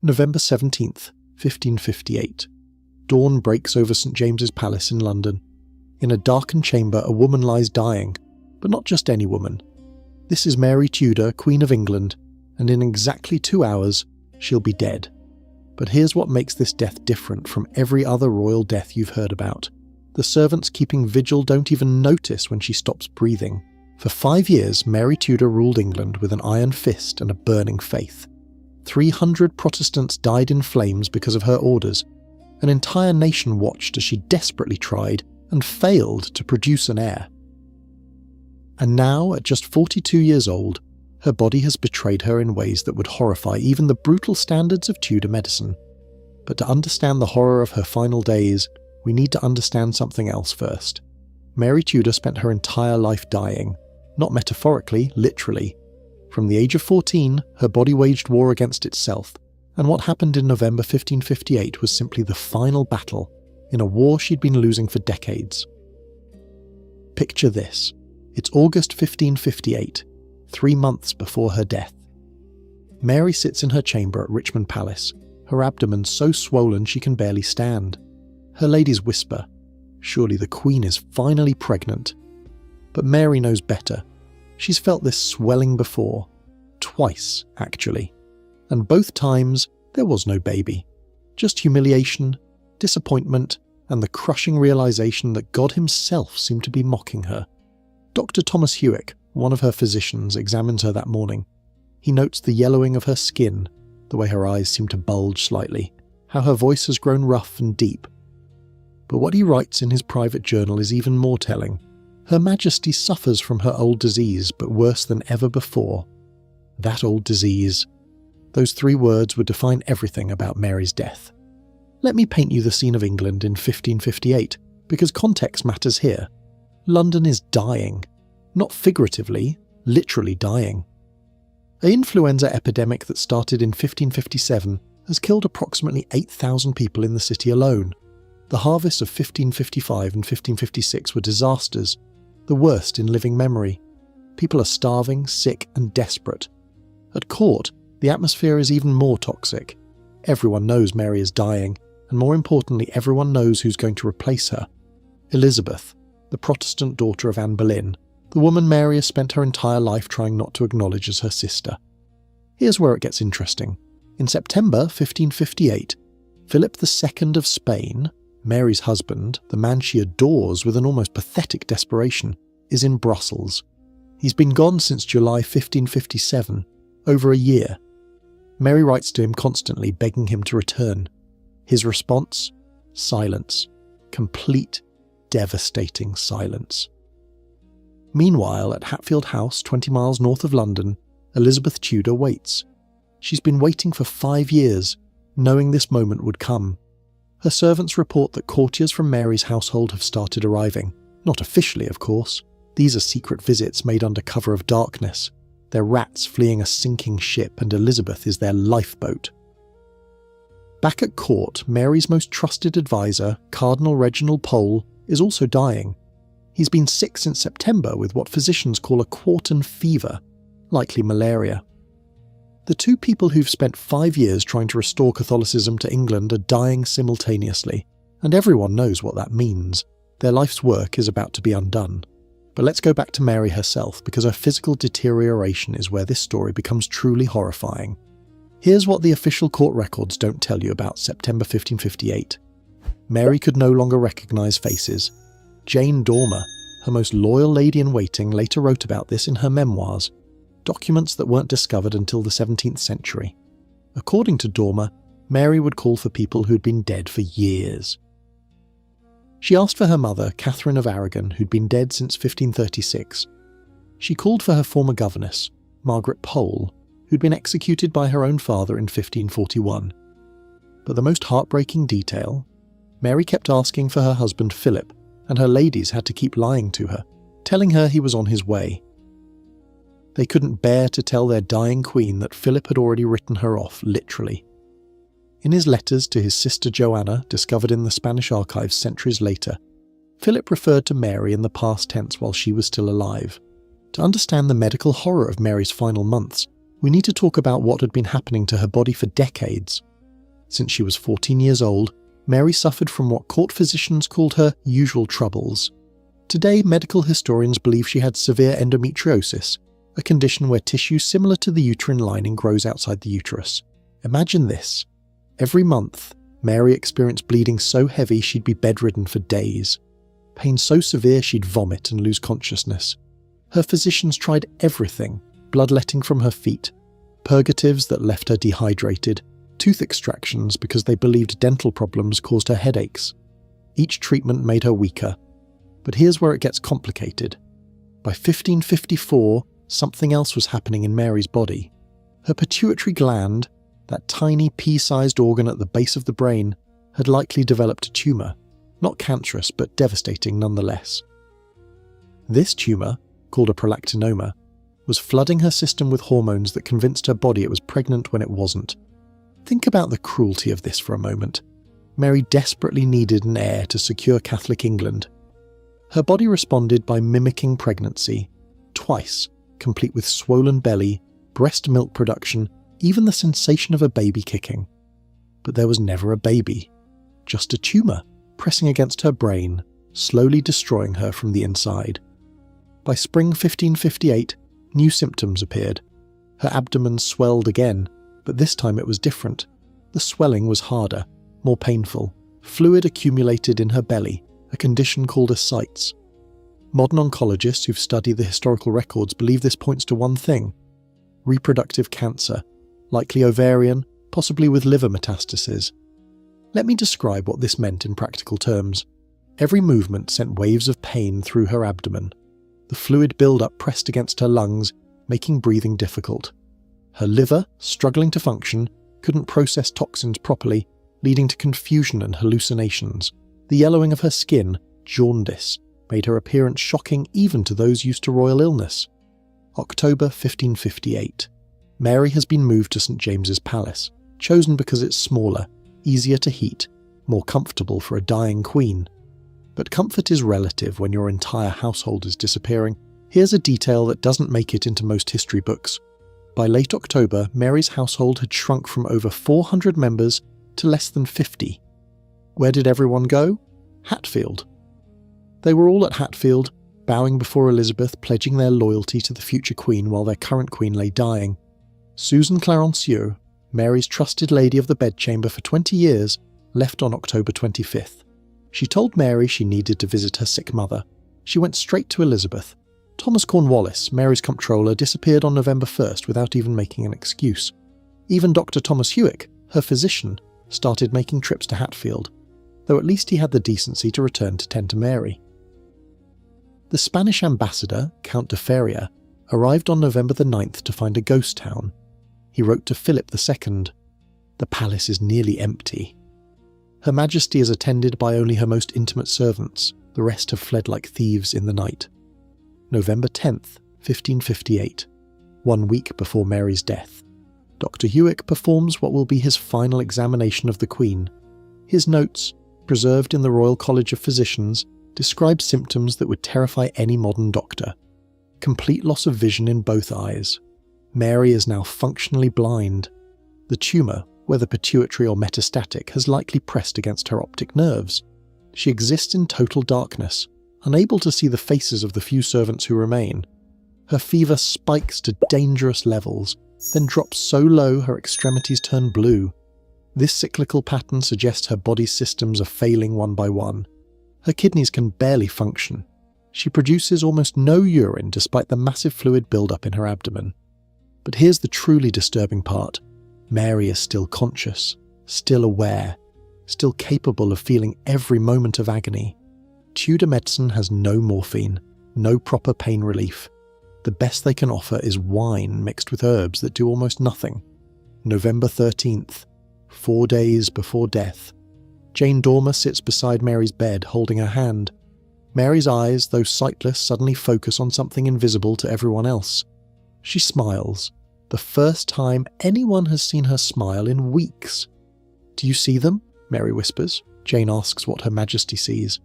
November 17th, 1558. Dawn breaks over St James's Palace in London. In a darkened chamber, a woman lies dying, but not just any woman. This is Mary Tudor, Queen of England, and in exactly 2 hours, she'll be dead. But here's what makes this death different from every other royal death you've heard about. The servants keeping vigil don't even notice when she stops breathing. For 5 years, Mary Tudor ruled England with an iron fist and a burning faith. 300 Protestants died in flames because of her orders. An entire nation watched as she desperately tried and failed to produce an heir. And now, at just 42 years old, her body has betrayed her in ways that would horrify even the brutal standards of Tudor medicine. But to understand the horror of her final days, we need to understand something else first. Mary Tudor spent her entire life dying, not metaphorically, literally. From the age of 14, her body waged war against itself, and what happened in November 1558 was simply the final battle in a war she'd been losing for decades. Picture this. It's August 1558, 3 months before her death. Mary sits in her chamber at Richmond Palace, her abdomen so swollen she can barely stand. Her ladies whisper, surely the Queen is finally pregnant. But Mary knows better. She's felt this swelling before. Twice, actually. And both times, there was no baby. Just humiliation, disappointment, and the crushing realization that God himself seemed to be mocking her. Dr. Thomas Hewick, one of her physicians, examines her that morning. He notes the yellowing of her skin, the way her eyes seem to bulge slightly, how her voice has grown rough and deep. But what he writes in his private journal is even more telling. Her Majesty suffers from her old disease, but worse than ever before. That old disease. Those 3 words would define everything about Mary's death. Let me paint you the scene of England in 1558, because context matters here. London is dying. Not figuratively, literally dying. An influenza epidemic that started in 1557 has killed approximately 8,000 people in the city alone. The harvests of 1555 and 1556 were disasters, the worst in living memory. People are starving, sick, and desperate. At court, the atmosphere is even more toxic. Everyone knows Mary is dying, and more importantly, everyone knows who's going to replace her. Elizabeth, the Protestant daughter of Anne Boleyn, the woman Mary has spent her entire life trying not to acknowledge as her sister. Here's where it gets interesting. In September 1558, Philip II of Spain, Mary's husband, the man she adores with an almost pathetic desperation, is in Brussels. He's been gone since July 1557, over a year. Mary writes to him constantly, begging him to return. His response? Silence. Complete, devastating silence. Meanwhile, at Hatfield House, 20 miles north of London, Elizabeth Tudor waits. She's been waiting for 5 years, knowing this moment would come. Her servants report that courtiers from Mary's household have started arriving. Not officially, of course. These are secret visits made under cover of darkness. They're rats fleeing a sinking ship, and Elizabeth is their lifeboat. Back at court, Mary's most trusted advisor, Cardinal Reginald Pole, is also dying. He's been sick since September with what physicians call a quartan fever, likely malaria. The 2 people who've spent 5 years trying to restore Catholicism to England are dying simultaneously, and everyone knows what that means. Their life's work is about to be undone. But let's go back to Mary herself, because her physical deterioration is where this story becomes truly horrifying. Here's what the official court records don't tell you about September 1558. Mary could no longer recognise faces. Jane Dormer, her most loyal lady-in-waiting, later wrote about this in her memoirs, documents that weren't discovered until the 17th century. According to Dormer, Mary would call for people who'd been dead for years. She asked for her mother, Catherine of Aragon, who'd been dead since 1536. She called for her former governess, Margaret Pole, who'd been executed by her own father in 1541. But the most heartbreaking detail? Mary kept asking for her husband Philip, and her ladies had to keep lying to her, telling her he was on his way. They couldn't bear to tell their dying queen that Philip had already written her off, literally. In his letters to his sister Joanna, discovered in the Spanish archives centuries later, Philip referred to Mary in the past tense while she was still alive. To understand the medical horror of Mary's final months, we need to talk about what had been happening to her body for decades. Since she was 14 years old, Mary suffered from what court physicians called her usual troubles. Today, medical historians believe she had severe endometriosis, a condition where tissue similar to the uterine lining grows outside the uterus. Imagine this. Every month, Mary experienced bleeding so heavy she'd be bedridden for days. Pain so severe she'd vomit and lose consciousness. Her physicians tried everything: bloodletting from her feet, purgatives that left her dehydrated, tooth extractions because they believed dental problems caused her headaches. Each treatment made her weaker. But here's where it gets complicated. By 1554, something else was happening in Mary's body. Her pituitary gland, that tiny pea-sized organ at the base of the brain, had likely developed a tumour, not cancerous but devastating nonetheless. This tumour, called a prolactinoma, was flooding her system with hormones that convinced her body it was pregnant when it wasn't. Think about the cruelty of this for a moment. Mary desperately needed an heir to secure Catholic England. Her body responded by mimicking pregnancy, twice, complete with swollen belly, breast milk production, even the sensation of a baby kicking. But there was never a baby, just a tumour pressing against her brain, slowly destroying her from the inside. By spring 1558, new symptoms appeared. Her abdomen swelled again, but this time it was different. The swelling was harder, more painful. Fluid accumulated in her belly, a condition called ascites. Modern oncologists who've studied the historical records believe this points to one thing: reproductive cancer, likely ovarian, possibly with liver metastases. Let me describe what this meant in practical terms. Every movement sent waves of pain through her abdomen. The fluid buildup pressed against her lungs, making breathing difficult. Her liver, struggling to function, couldn't process toxins properly, leading to confusion and hallucinations. The yellowing of her skin, jaundice, made her appearance shocking even to those used to royal illness. October 1558. Mary has been moved to St James's Palace, chosen because it's smaller, easier to heat, more comfortable for a dying queen. But comfort is relative when your entire household is disappearing. Here's a detail that doesn't make it into most history books. By late October, Mary's household had shrunk from over 400 members to less than 50. Where did everyone go? Hatfield. They were all at Hatfield, bowing before Elizabeth, pledging their loyalty to the future queen while their current queen lay dying. Susan Clarencieux, Mary's trusted lady of the bedchamber for 20 years, left on October 25th. She told Mary she needed to visit her sick mother. She went straight to Elizabeth. Thomas Cornwallis, Mary's comptroller, disappeared on November 1st without even making an excuse. Even Dr. Thomas Hewick, her physician, started making trips to Hatfield, though at least he had the decency to return to tend to Mary. The Spanish ambassador, Count de Feria, arrived on November the 9th to find a ghost town. He wrote to Philip II, "The palace is nearly empty. Her Majesty is attended by only her most intimate servants, the rest have fled like thieves in the night." November 10th, 1558, 1 week before Mary's death. Dr. Hewick performs what will be his final examination of the Queen. His notes, preserved in the Royal College of Physicians, describe symptoms that would terrify any modern doctor. Complete loss of vision in both eyes. Mary is now functionally blind. The tumour, whether pituitary or metastatic, has likely pressed against her optic nerves. She exists in total darkness, unable to see the faces of the few servants who remain. Her fever spikes to dangerous levels, then drops so low her extremities turn blue. This cyclical pattern suggests her body's systems are failing one by one. Her kidneys can barely function. She produces almost no urine despite the massive fluid buildup in her abdomen. But here's the truly disturbing part. Mary is still conscious, still aware, still capable of feeling every moment of agony. Tudor medicine has no morphine, no proper pain relief. The best they can offer is wine mixed with herbs that do almost nothing. November 13th, 4 days before death. Jane Dormer sits beside Mary's bed, holding her hand. Mary's eyes, though sightless, suddenly focus on something invisible to everyone else. She smiles, the first time anyone has seen her smile in weeks. "Do you see them?" Mary whispers. Jane asks what Her Majesty sees.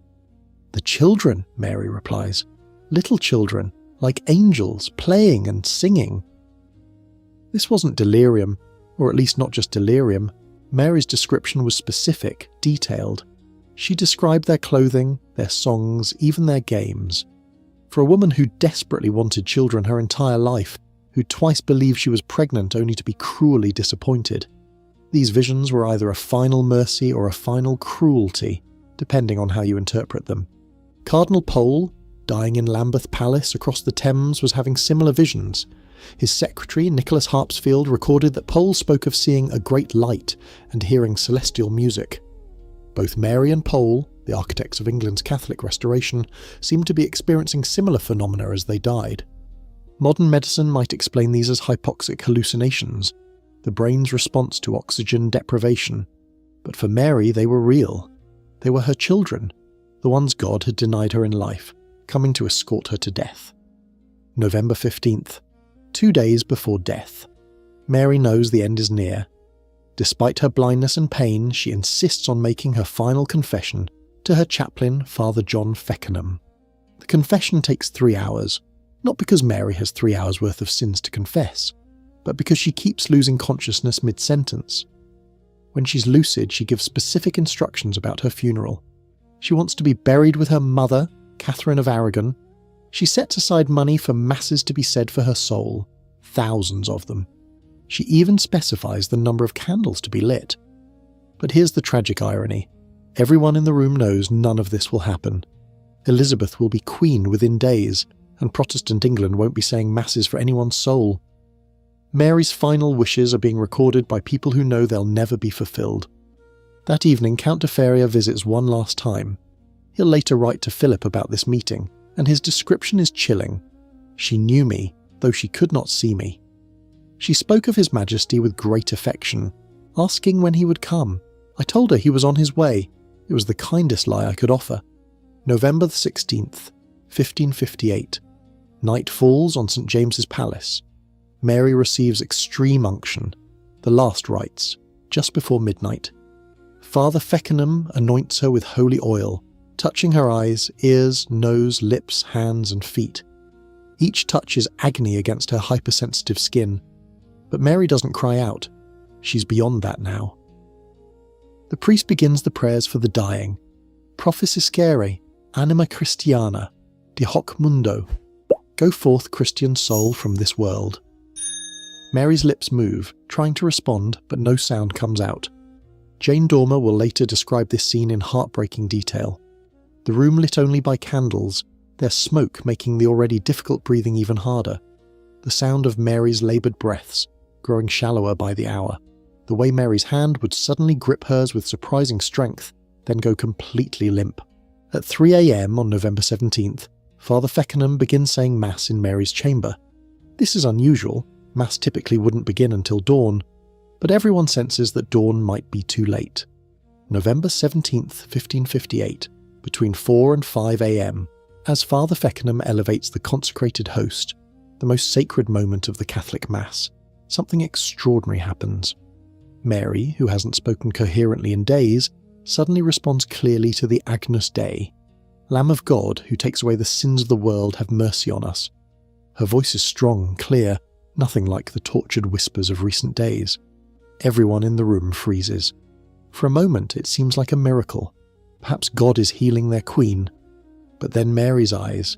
"The children," Mary replies. "Little children, like angels, playing and singing." This wasn't delirium, or at least not just delirium. Mary's description was specific, detailed. She described their clothing, their songs, even their games. For a woman who desperately wanted children her entire life, who twice believed she was pregnant only to be cruelly disappointed, these visions were either a final mercy or a final cruelty, depending on how you interpret them. Cardinal Pole, dying in Lambeth Palace across the Thames, was having similar visions. His secretary, Nicholas Harpsfield, recorded that Pole spoke of seeing a great light and hearing celestial music. Both Mary and Pole, the architects of England's Catholic Restoration, seemed to be experiencing similar phenomena as they died. Modern medicine might explain these as hypoxic hallucinations, the brain's response to oxygen deprivation. But for Mary, they were real. They were her children, the ones God had denied her in life, coming to escort her to death. November 15th, 2 days before death. Mary knows the end is near. Despite her blindness and pain, she insists on making her final confession to her chaplain, Father John Feckenham. The confession takes 3 hours, not because Mary has 3 hours worth of sins to confess, but because she keeps losing consciousness mid-sentence. When she's lucid, she gives specific instructions about her funeral. She wants to be buried with her mother, Catherine of Aragon. She sets aside money for masses to be said for her soul, thousands of them. She even specifies the number of candles to be lit. But here's the tragic irony. Everyone in the room knows none of this will happen. Elizabeth will be queen within days, and Protestant England won't be saying masses for anyone's soul. Mary's final wishes are being recorded by people who know they'll never be fulfilled. That evening, Count de Feria visits one last time. He'll later write to Philip about this meeting, and his description is chilling. She knew me, though she could not see me. She spoke of His Majesty with great affection, asking when he would come. I told her he was on his way. It was the kindest lie I could offer. November the 16th, 1558. Night falls on St. James's Palace. Mary receives extreme unction, the last rites, just before midnight. Father Feckenham anoints her with holy oil, touching her eyes, ears, nose, lips, hands, and feet. Each touch is agony against her hypersensitive skin. But Mary doesn't cry out. She's beyond that now. The priest begins the prayers for the dying. Proficiscere, anima Christiana, de hoc mundo. Go forth, Christian soul, from this world. Mary's lips move, trying to respond, but no sound comes out. Jane Dormer will later describe this scene in heartbreaking detail. The room lit only by candles, their smoke making the already difficult breathing even harder. The sound of Mary's laboured breaths, growing shallower by the hour. The way Mary's hand would suddenly grip hers with surprising strength, then go completely limp. At 3 a.m. on November 17th, Father Feckenham begins saying Mass in Mary's chamber. This is unusual. Mass typically wouldn't begin until dawn, but everyone senses that dawn might be too late. November 17th, 1558, between 4 and 5 a.m, as Father Feckenham elevates the consecrated host, the most sacred moment of the Catholic Mass, something extraordinary happens. Mary, who hasn't spoken coherently in days, suddenly responds clearly to the Agnus Dei. Lamb of God, who takes away the sins of the world, have mercy on us. Her voice is strong, clear, nothing like the tortured whispers of recent days. Everyone in the room freezes. For a moment it seems like a miracle. Perhaps God is healing their queen. But then Mary's eyes,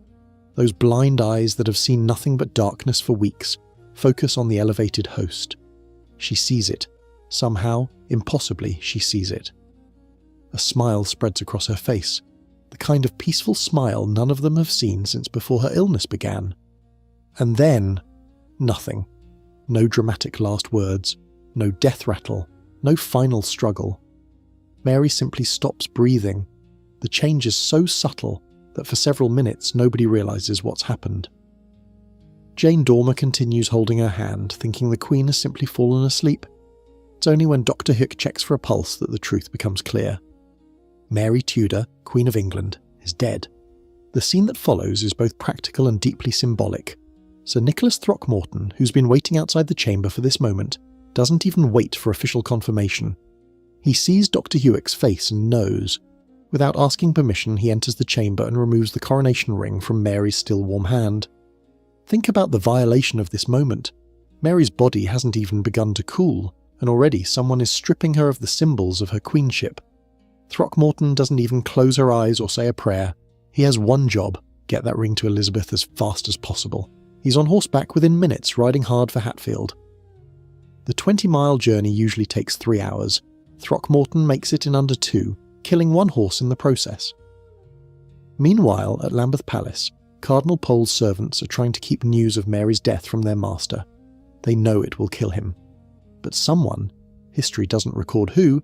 those blind eyes that have seen nothing but darkness for weeks, focus on the elevated host. She sees it. Somehow, impossibly, she sees it. A smile spreads across her face, the kind of peaceful smile none of them have seen since before her illness began. And then, nothing. No dramatic last words, no death rattle, no final struggle. Mary simply stops breathing. The change is so subtle that for several minutes nobody realises what's happened. Jane Dormer continues holding her hand, thinking the Queen has simply fallen asleep. It's only when Dr. Hook checks for a pulse that the truth becomes clear. Mary Tudor, Queen of England, is dead. The scene that follows is both practical and deeply symbolic. Sir Nicholas Throckmorton, who's been waiting outside the chamber for this moment, doesn't even wait for official confirmation. He sees Dr. Hewick's face and knows. Without asking permission, he enters the chamber and removes the coronation ring from Mary's still warm hand. Think about the violation of this moment. Mary's body hasn't even begun to cool, and already someone is stripping her of the symbols of her queenship. Throckmorton doesn't even close her eyes or say a prayer. He has one job: get that ring to Elizabeth as fast as possible. He's on horseback within minutes, riding hard for Hatfield. The 20-mile journey usually takes 3 hours. Throckmorton makes it in under 2, killing 1 horse in the process. Meanwhile, at Lambeth Palace, Cardinal Pole's servants are trying to keep news of Mary's death from their master. They know it will kill him. But someone, history doesn't record who,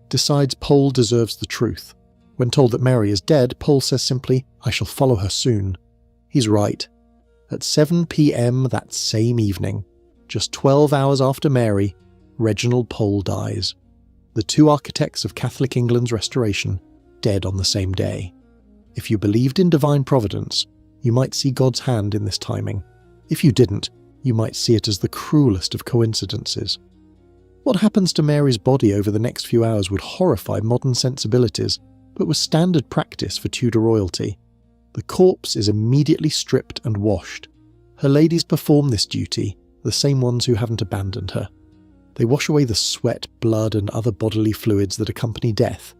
decides Pole deserves the truth. When told that Mary is dead, Pole says simply, "I shall follow her soon." He's right. At 7 p.m. that same evening, just 12 hours after Mary, Reginald Pole dies. The 2 architects of Catholic England's restoration, dead on the same day. If you believed in divine providence, you might see God's hand in this timing. If you didn't, you might see it as the cruelest of coincidences. What happens to Mary's body over the next few hours would horrify modern sensibilities, but was standard practice for Tudor royalty. The corpse is immediately stripped and washed. Her ladies perform this duty, the same ones who haven't abandoned her. They wash away the sweat, blood, and other bodily fluids that accompany death.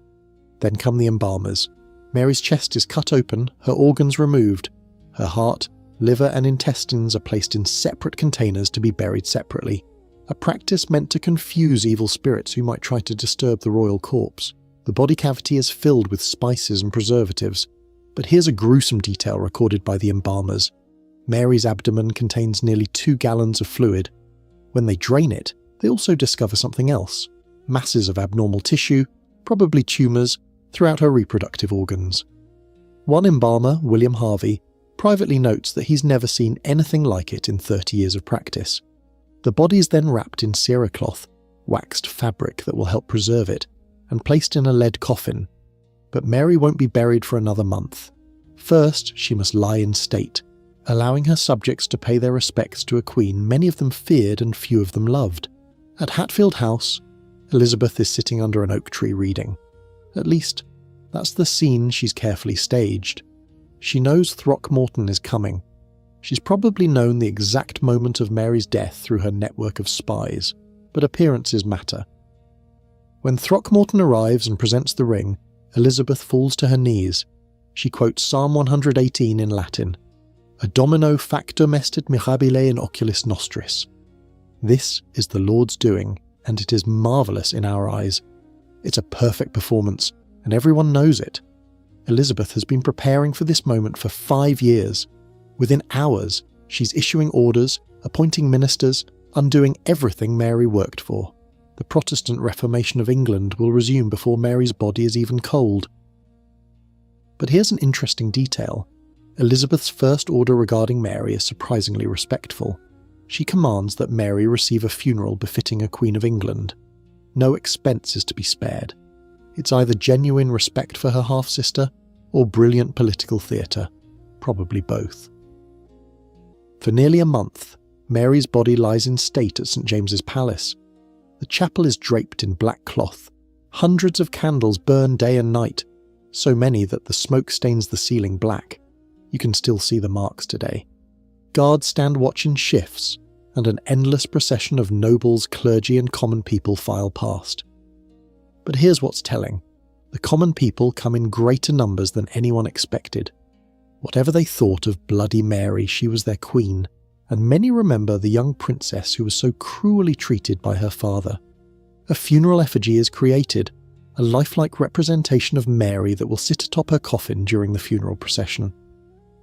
Then come the embalmers. Mary's chest is cut open, her organs removed. Her heart, liver, and intestines are placed in separate containers to be buried separately, a practice meant to confuse evil spirits who might try to disturb the royal corpse. The body cavity is filled with spices and preservatives. But here's a gruesome detail recorded by the embalmers. Mary's abdomen contains nearly 2 gallons of fluid. When they drain it, they also discover something else: masses of abnormal tissue, probably tumours, throughout her reproductive organs. One embalmer, William Harvey, privately notes that he's never seen anything like it in 30 years of practice. The body is then wrapped in cerecloth, waxed fabric that will help preserve it, and placed in a lead coffin. But Mary won't be buried for another month. First, she must lie in state, allowing her subjects to pay their respects to a queen many of them feared and few of them loved. At Hatfield House, Elizabeth is sitting under an oak tree reading. At least, that's the scene she's carefully staged. She knows Throckmorton is coming. She's probably known the exact moment of Mary's death through her network of spies, but appearances matter. When Throckmorton arrives and presents the ring, Elizabeth falls to her knees. She quotes Psalm 118 in Latin, "A domino factum estit mirabile in oculis nostris." This is the Lord's doing, and it is marvellous in our eyes. It's a perfect performance, and everyone knows it. Elizabeth has been preparing for this moment for 5 years. Within hours, she's issuing orders, appointing ministers, undoing everything Mary worked for. The Protestant Reformation of England will resume before Mary's body is even cold. But here's an interesting detail. Elizabeth's first order regarding Mary is surprisingly respectful. She commands that Mary receive a funeral befitting a Queen of England. No expense is to be spared. It's either genuine respect for her half-sister or brilliant political theatre, probably both. For nearly a month, Mary's body lies in state at St James's Palace. The chapel is draped in black cloth. Hundreds of candles burn day and night, so many that the smoke stains the ceiling black. You can still see the marks today. Guards stand watch in shifts, and an endless procession of nobles, clergy, and common people file past. But here's what's telling. The common people come in greater numbers than anyone expected. Whatever they thought of Bloody Mary, she was their queen, and many remember the young princess who was so cruelly treated by her father. A funeral effigy is created, a lifelike representation of Mary that will sit atop her coffin during the funeral procession.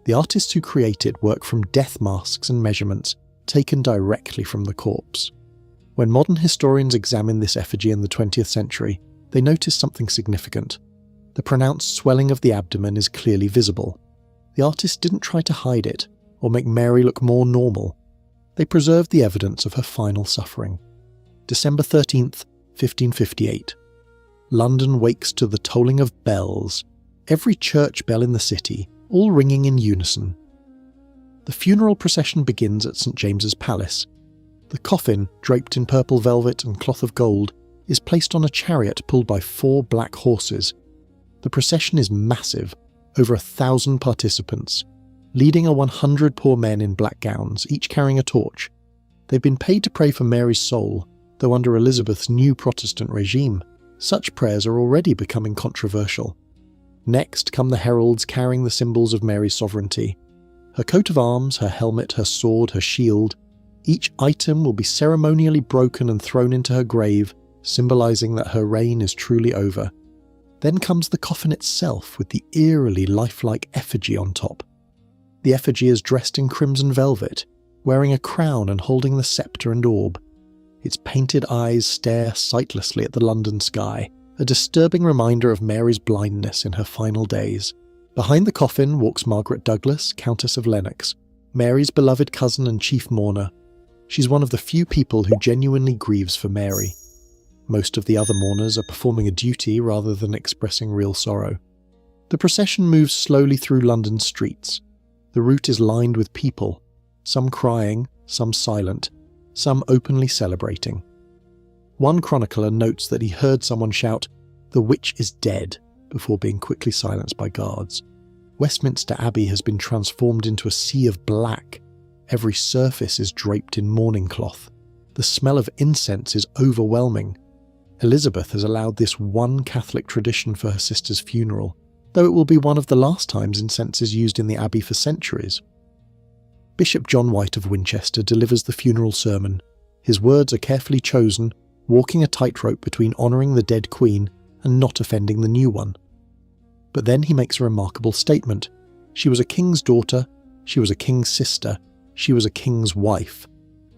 The artists who create it work from death masks and measurements taken directly from the corpse. When modern historians examine this effigy in the 20th century, they notice something significant. The pronounced swelling of the abdomen is clearly visible. The artists didn't try to hide it, or make Mary look more normal. They preserved the evidence of her final suffering. December 13th, 1558. London wakes to the tolling of bells, every church bell in the city, all ringing in unison. The funeral procession begins at St James's Palace. The coffin, draped in purple velvet and cloth of gold, is placed on a chariot pulled by 4 black horses. The procession is massive, over 1,000 participants, leading are 100 poor men in black gowns, each carrying a torch. They've been paid to pray for Mary's soul, though under Elizabeth's new Protestant regime, such prayers are already becoming controversial. Next come the heralds carrying the symbols of Mary's sovereignty. Her coat of arms, her helmet, her sword, her shield. Each item will be ceremonially broken and thrown into her grave, symbolising that her reign is truly over. Then comes the coffin itself with the eerily lifelike effigy on top. The effigy is dressed in crimson velvet, wearing a crown and holding the sceptre and orb. Its painted eyes stare sightlessly at the London sky, a disturbing reminder of Mary's blindness in her final days. Behind the coffin walks Margaret Douglas, Countess of Lennox, Mary's beloved cousin and chief mourner. She's one of the few people who genuinely grieves for Mary. Most of the other mourners are performing a duty rather than expressing real sorrow. The procession moves slowly through London's streets. The route is lined with people, some crying, some silent, some openly celebrating. One chronicler notes that he heard someone shout, "The witch is dead," before being quickly silenced by guards. Westminster Abbey has been transformed into a sea of black. Every surface is draped in mourning cloth. The smell of incense is overwhelming. Elizabeth has allowed this one Catholic tradition for her sister's funeral, though it will be one of the last times incense is used in the Abbey for centuries. Bishop John White of Winchester delivers the funeral sermon. His words are carefully chosen, walking a tightrope between honouring the dead Queen and not offending the new one. But then he makes a remarkable statement. She was a king's daughter, she was a king's sister, she was a king's wife.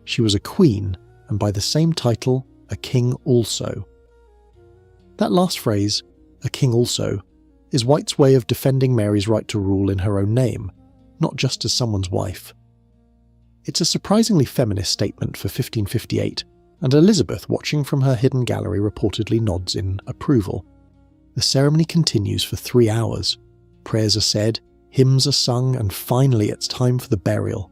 She was a queen, and by the same title, a king also. That last phrase, "a king also," is White's way of defending Mary's right to rule in her own name, not just as someone's wife. It's a surprisingly feminist statement for 1558, and Elizabeth, watching from her hidden gallery, reportedly nods in approval. The ceremony continues for 3 hours. Prayers are said, hymns are sung, and finally it's time for the burial.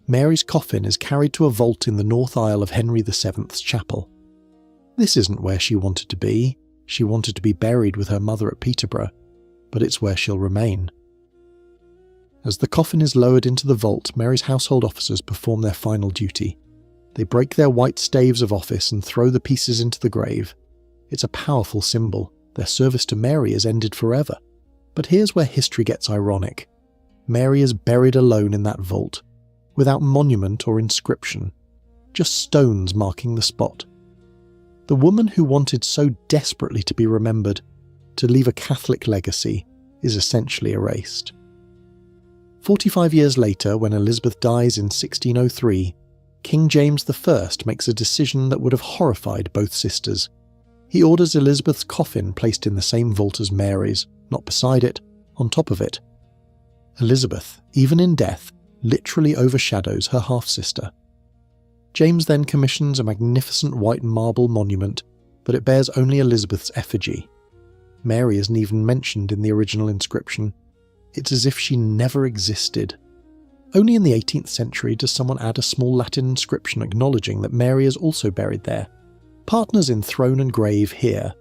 Mary's coffin is carried to a vault in the north aisle of Henry VII's chapel. This isn't where she wanted to be. She wanted to be buried with her mother at Peterborough, but it's where she'll remain. As the coffin is lowered into the vault, Mary's household officers perform their final duty. They break their white staves of office and throw the pieces into the grave. It's a powerful symbol. Their service to Mary is ended forever. But here's where history gets ironic. Mary is buried alone in that vault, without monument or inscription, just stones marking the spot. The woman who wanted so desperately to be remembered, to leave a Catholic legacy, is essentially erased. 45 years later, when Elizabeth dies in 1603, King James I makes a decision that would have horrified both sisters. He orders Elizabeth's coffin placed in the same vault as Mary's, not beside it, on top of it. Elizabeth, even in death, literally overshadows her half-sister. James then commissions a magnificent white marble monument, but it bears only Elizabeth's effigy. Mary isn't even mentioned in the original inscription. It's as if she never existed. Only in the 18th century does someone add a small Latin inscription acknowledging that Mary is also buried there. Partners in throne and grave here.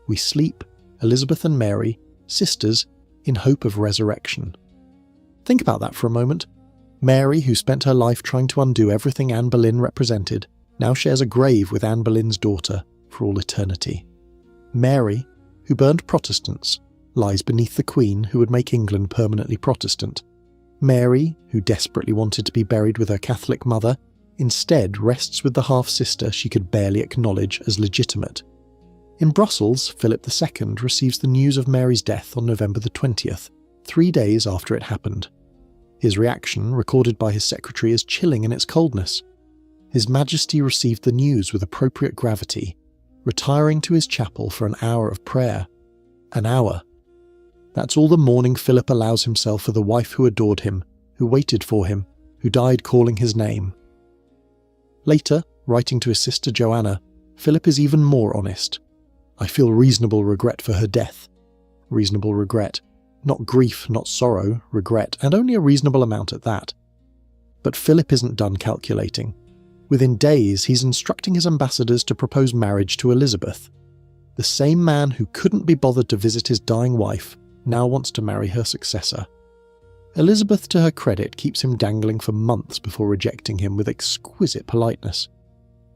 We sleep, Elizabeth and Mary, sisters, in hope of resurrection. Think about that for a moment. Mary, who spent her life trying to undo everything Anne Boleyn represented, now shares a grave with Anne Boleyn's daughter for all eternity. Mary, who burned Protestants, lies beneath the Queen who would make England permanently Protestant. Mary, who desperately wanted to be buried with her Catholic mother, instead rests with the half-sister she could barely acknowledge as legitimate. In Brussels, Philip II receives the news of Mary's death on November the 20th, 3 days after it happened. His reaction, recorded by his secretary, is chilling in its coldness. His Majesty received the news with appropriate gravity, retiring to his chapel for an hour of prayer. An hour. That's all the mourning Philip allows himself for the wife who adored him, who waited for him, who died calling his name. Later, writing to his sister Joanna, Philip is even more honest. "I feel reasonable regret for her death." Reasonable regret. Not grief, not sorrow, regret, and only a reasonable amount at that. But Philip isn't done calculating. Within days, he's instructing his ambassadors to propose marriage to Elizabeth. The same man who couldn't be bothered to visit his dying wife now wants to marry her successor. Elizabeth, to her credit, keeps him dangling for months before rejecting him with exquisite politeness.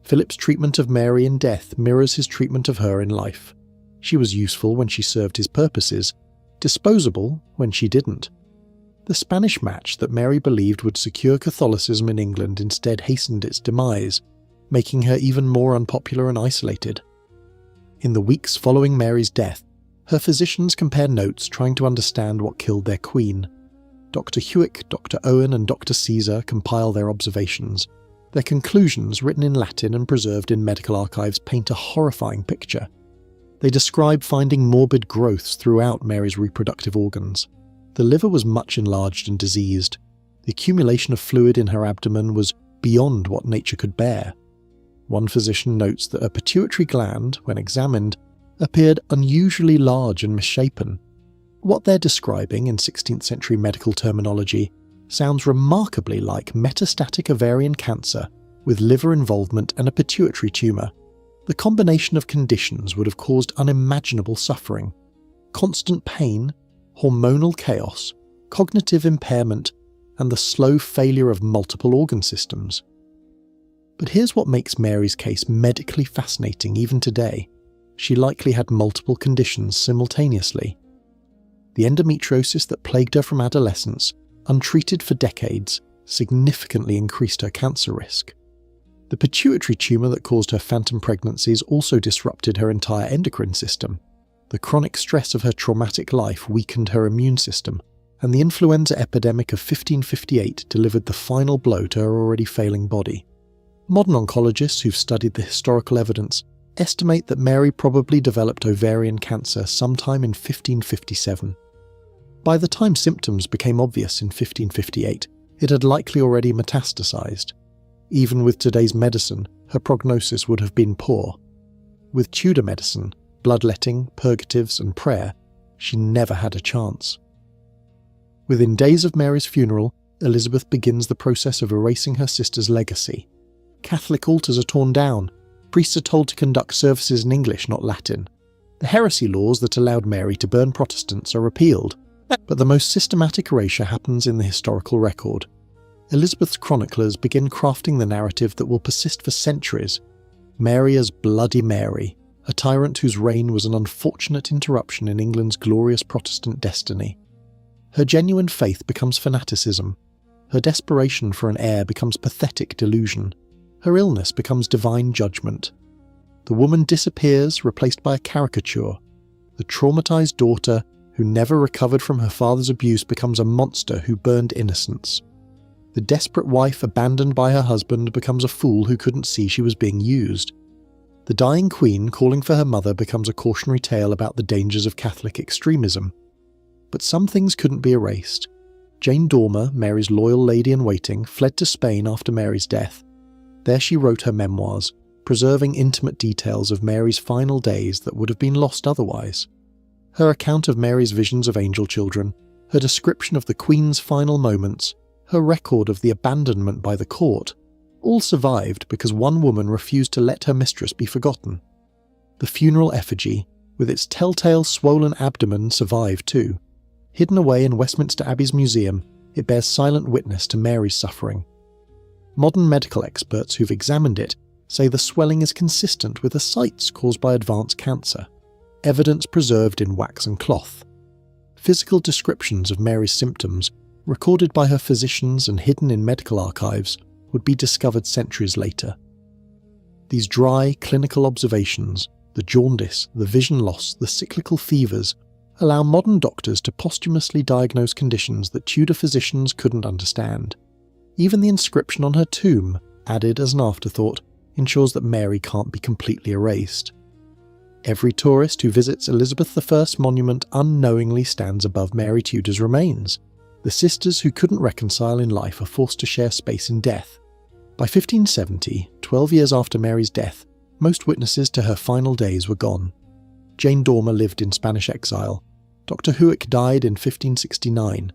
Philip's treatment of Mary in death mirrors his treatment of her in life. She was useful when she served his purposes, disposable when she didn't. The Spanish match that Mary believed would secure Catholicism in England instead hastened its demise, making her even more unpopular and isolated. In the weeks following Mary's death, her physicians compare notes trying to understand what killed their queen. Dr. Hewick, Dr. Owen and Dr. Caesar compile their observations. Their conclusions, written in Latin and preserved in medical archives, paint a horrifying picture. They describe finding morbid growths throughout Mary's reproductive organs. The liver was much enlarged and diseased. The accumulation of fluid in her abdomen was beyond what nature could bear. One physician notes that a pituitary gland, when examined, appeared unusually large and misshapen. What they're describing in 16th century medical terminology sounds remarkably like metastatic ovarian cancer with liver involvement and a pituitary tumour. The combination of conditions would have caused unimaginable suffering, constant pain, hormonal chaos, cognitive impairment, and the slow failure of multiple organ systems. But here's what makes Mary's case medically fascinating even today. She likely had multiple conditions simultaneously. The endometriosis that plagued her from adolescence, untreated for decades, significantly increased her cancer risk. The pituitary tumour that caused her phantom pregnancies also disrupted her entire endocrine system. The chronic stress of her traumatic life weakened her immune system, and the influenza epidemic of 1558 delivered the final blow to her already failing body. Modern oncologists who've studied the historical evidence estimate that Mary probably developed ovarian cancer sometime in 1557. By the time symptoms became obvious in 1558, it had likely already metastasized. Even with today's medicine, her prognosis would have been poor. With Tudor medicine, bloodletting, purgatives and prayer, she never had a chance. Within days of Mary's funeral, Elizabeth begins the process of erasing her sister's legacy. Catholic altars are torn down. Priests are told to conduct services in English, not Latin. The heresy laws that allowed Mary to burn Protestants are repealed, but the most systematic erasure happens in the historical record. Elizabeth's chroniclers begin crafting the narrative that will persist for centuries. Mary as Bloody Mary, a tyrant whose reign was an unfortunate interruption in England's glorious Protestant destiny. Her genuine faith becomes fanaticism. Her desperation for an heir becomes pathetic delusion. Her illness becomes divine judgment. The woman disappears, replaced by a caricature. The traumatized daughter, who never recovered from her father's abuse, becomes a monster who burned innocents. The desperate wife, abandoned by her husband, becomes a fool who couldn't see she was being used. The dying queen calling for her mother becomes a cautionary tale about the dangers of Catholic extremism. But some things couldn't be erased. Jane Dormer, Mary's loyal lady-in-waiting, fled to Spain after Mary's death. There she wrote her memoirs, preserving intimate details of Mary's final days that would have been lost otherwise. Her account of Mary's visions of angel children, her description of the Queen's final moments, her record of the abandonment by the court, all survived because one woman refused to let her mistress be forgotten. The funeral effigy, with its telltale swollen abdomen, survived too. Hidden away in Westminster Abbey's museum, it bears silent witness to Mary's suffering. Modern medical experts who've examined it say the swelling is consistent with ascites caused by advanced cancer, evidence preserved in wax and cloth. Physical descriptions of Mary's symptoms, recorded by her physicians and hidden in medical archives, would be discovered centuries later. These dry, clinical observations, the jaundice, the vision loss, the cyclical fevers, allow modern doctors to posthumously diagnose conditions that Tudor physicians couldn't understand. Even the inscription on her tomb, added as an afterthought, ensures that Mary can't be completely erased. Every tourist who visits Elizabeth I's monument unknowingly stands above Mary Tudor's remains. The sisters who couldn't reconcile in life are forced to share space in death. By 1570, 12 years after Mary's death, most witnesses to her final days were gone. Jane Dormer lived in Spanish exile. Dr. Hewick died in 1569.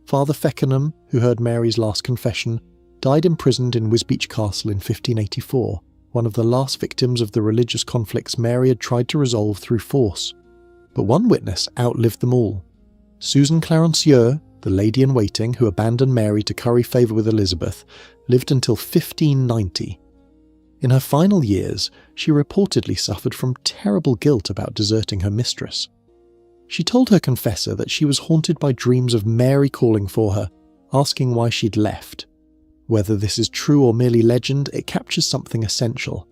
Father Feckenham, who heard Mary's last confession, died imprisoned in Wisbeach Castle in 1584, one of the last victims of the religious conflicts Mary had tried to resolve through force. But one witness outlived them all. Susan Clarencieux, the lady-in-waiting who abandoned Mary to curry favour with Elizabeth, lived until 1590. In her final years, she reportedly suffered from terrible guilt about deserting her mistress. She told her confessor that she was haunted by dreams of Mary calling for her, asking why she'd left. Whether this is true or merely legend, it captures something essential: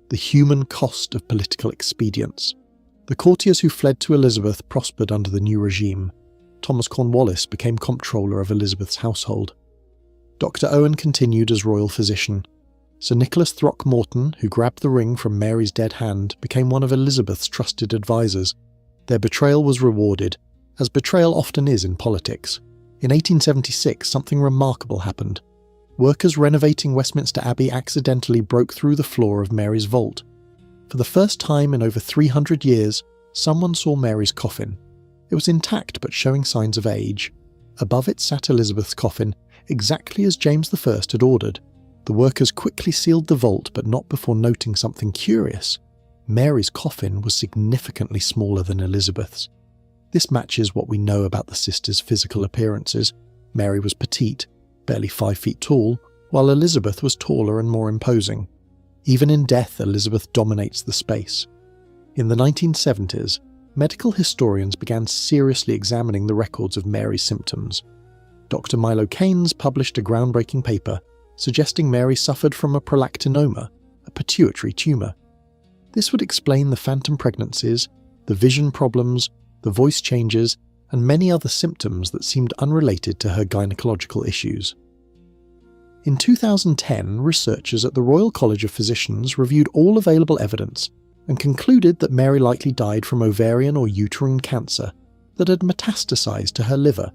the human cost of political expedience. The courtiers who fled to Elizabeth prospered under the new regime. Thomas Cornwallis became comptroller of Elizabeth's household. Dr. Owen continued as royal physician. Sir Nicholas Throckmorton, who grabbed the ring from Mary's dead hand, became one of Elizabeth's trusted advisors. Their betrayal was rewarded, as betrayal often is in politics. In 1876, something remarkable happened. Workers renovating Westminster Abbey accidentally broke through the floor of Mary's vault. For the first time in over 300 years, someone saw Mary's coffin. It was intact but showing signs of age. Above it sat Elizabeth's coffin, exactly as James I had ordered. The workers quickly sealed the vault, but not before noting something curious. Mary's coffin was significantly smaller than Elizabeth's. This matches what we know about the sisters' physical appearances. Mary was petite, barely 5 feet tall, while Elizabeth was taller and more imposing. Even in death, Elizabeth dominates the space. In the 1970s, medical historians began seriously examining the records of Mary's symptoms. Dr. Milo Keynes published a groundbreaking paper suggesting Mary suffered from a prolactinoma, a pituitary tumour. This would explain the phantom pregnancies, the vision problems, the voice changes, and many other symptoms that seemed unrelated to her gynecological issues. In 2010, researchers at the Royal College of Physicians reviewed all available evidence and concluded that Mary likely died from ovarian or uterine cancer that had metastasized to her liver.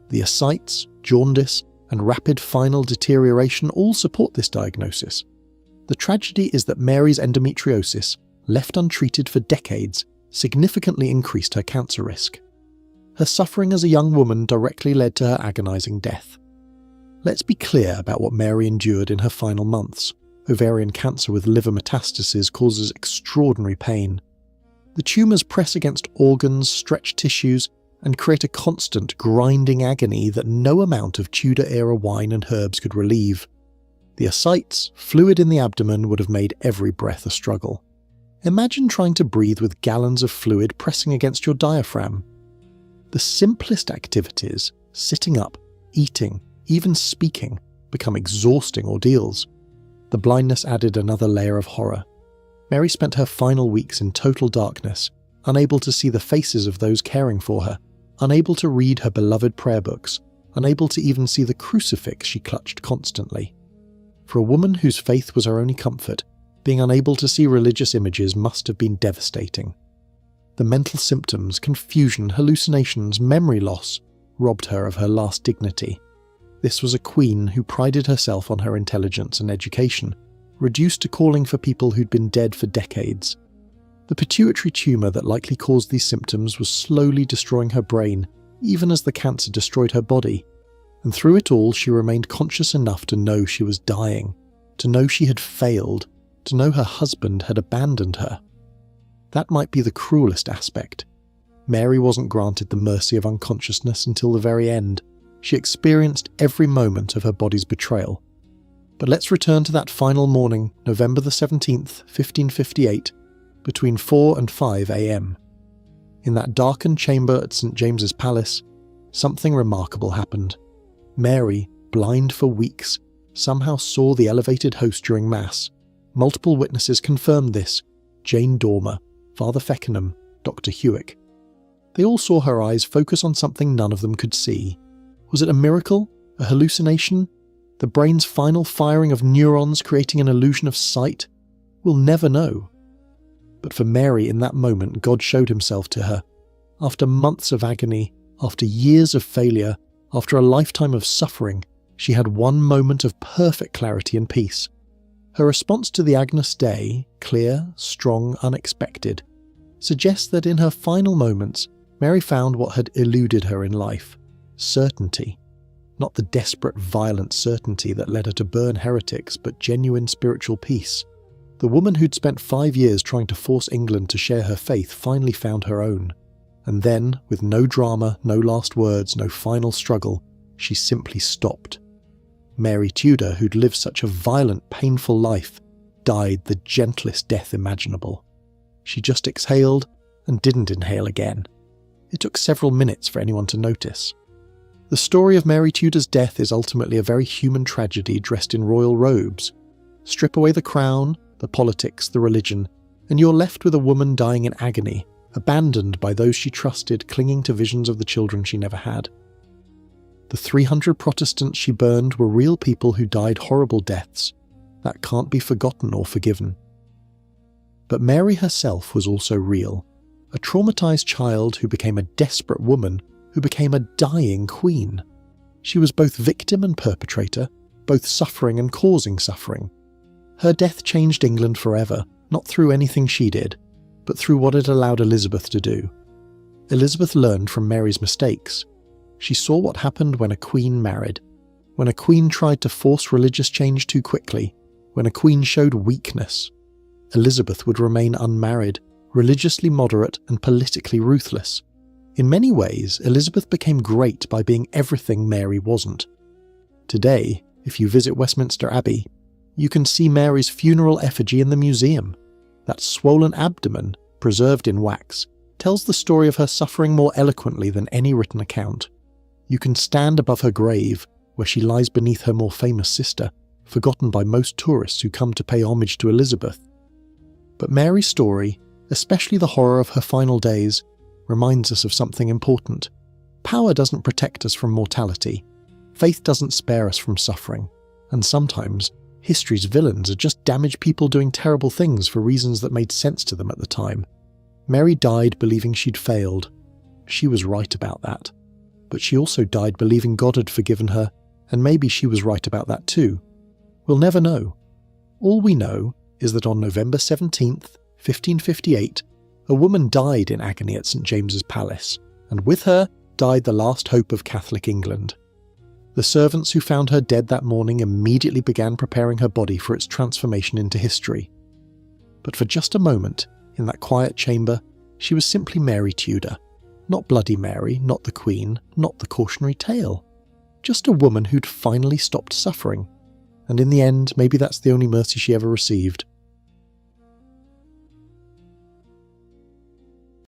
The ascites, jaundice, and rapid final deterioration all support this diagnosis. The tragedy is that Mary's endometriosis, left untreated for decades, significantly increased her cancer risk. Her suffering as a young woman directly led to her agonizing death. Let's be clear about what Mary endured in her final months. Ovarian cancer with liver metastases causes extraordinary pain. The tumours press against organs, stretch tissues, and create a constant, grinding agony that no amount of Tudor-era wine and herbs could relieve. The ascites, fluid in the abdomen, would have made every breath a struggle. Imagine trying to breathe with gallons of fluid pressing against your diaphragm. The simplest activities, sitting up, eating, even speaking, become exhausting ordeals. The blindness added another layer of horror. Mary spent her final weeks in total darkness, unable to see the faces of those caring for her, unable to read her beloved prayer books, unable to even see the crucifix she clutched constantly. For a woman whose faith was her only comfort, being unable to see religious images must have been devastating. The mental symptoms, confusion, hallucinations, memory loss, robbed her of her last dignity. This was a queen who prided herself on her intelligence and education, reduced to calling for people who'd been dead for decades. The pituitary tumour that likely caused these symptoms was slowly destroying her brain, even as the cancer destroyed her body. And through it all, she remained conscious enough to know she was dying, to know she had failed, to know her husband had abandoned her. That might be the cruelest aspect. Mary wasn't granted the mercy of unconsciousness until the very end. She experienced every moment of her body's betrayal. But let's return to that final morning, November the 17th, 1558, between 4 and 5 a.m. In that darkened chamber at St. James's Palace, something remarkable happened. Mary, blind for weeks, somehow saw the elevated host during Mass. Multiple witnesses confirmed this: Jane Dormer, Father Feckenham, Dr. Hewick. They all saw her eyes focus on something none of them could see. Was it a miracle? A hallucination? The brain's final firing of neurons creating an illusion of sight? We'll never know. But for Mary, in that moment, God showed himself to her. After months of agony, after years of failure, after a lifetime of suffering, she had one moment of perfect clarity and peace. Her response to the Agnus Dei, clear, strong, unexpected, suggests that in her final moments, Mary found what had eluded her in life: certainty. Not the desperate, violent certainty that led her to burn heretics, but genuine spiritual peace. The woman who'd spent 5 years trying to force England to share her faith finally found her own. And then, with no drama, no last words, no final struggle, she simply stopped. Mary Tudor, who'd lived such a violent, painful life, died the gentlest death imaginable. She just exhaled and didn't inhale again. It took several minutes for anyone to notice. The story of Mary Tudor's death is ultimately a very human tragedy dressed in royal robes. Strip away the crown, the politics, the religion, and you're left with a woman dying in agony, abandoned by those she trusted, clinging to visions of the children she never had. The 300 Protestants she burned were real people who died horrible deaths that can't be forgotten or forgiven. But Mary herself was also real, a traumatized child who became a desperate woman who became a dying queen. She was both victim and perpetrator, both suffering and causing suffering. Her death changed England forever, not through anything she did, but through what it allowed Elizabeth to do. Elizabeth learned from Mary's mistakes. She saw what happened when a queen married, when a queen tried to force religious change too quickly, when a queen showed weakness. Elizabeth would remain unmarried, religiously moderate and politically ruthless. In many ways, Elizabeth became great by being everything Mary wasn't. Today, if you visit Westminster Abbey, you can see Mary's funeral effigy in the museum. That swollen abdomen, preserved in wax, tells the story of her suffering more eloquently than any written account. You can stand above her grave, where she lies beneath her more famous sister, forgotten by most tourists who come to pay homage to Elizabeth. But Mary's story, especially the horror of her final days, reminds us of something important. Power doesn't protect us from mortality. Faith doesn't spare us from suffering. And sometimes, history's villains are just damaged people doing terrible things for reasons that made sense to them at the time. Mary died believing she'd failed. She was right about that. But she also died believing God had forgiven her, and maybe she was right about that too. We'll never know. All we know is that on November 17th, 1558, a woman died in agony at St. James's Palace, and with her died the last hope of Catholic England. The servants who found her dead that morning immediately began preparing her body for its transformation into history. But for just a moment, in that quiet chamber, she was simply Mary Tudor. Not Bloody Mary, not the Queen, not the cautionary tale. Just a woman who'd finally stopped suffering. And in the end, maybe that's the only mercy she ever received.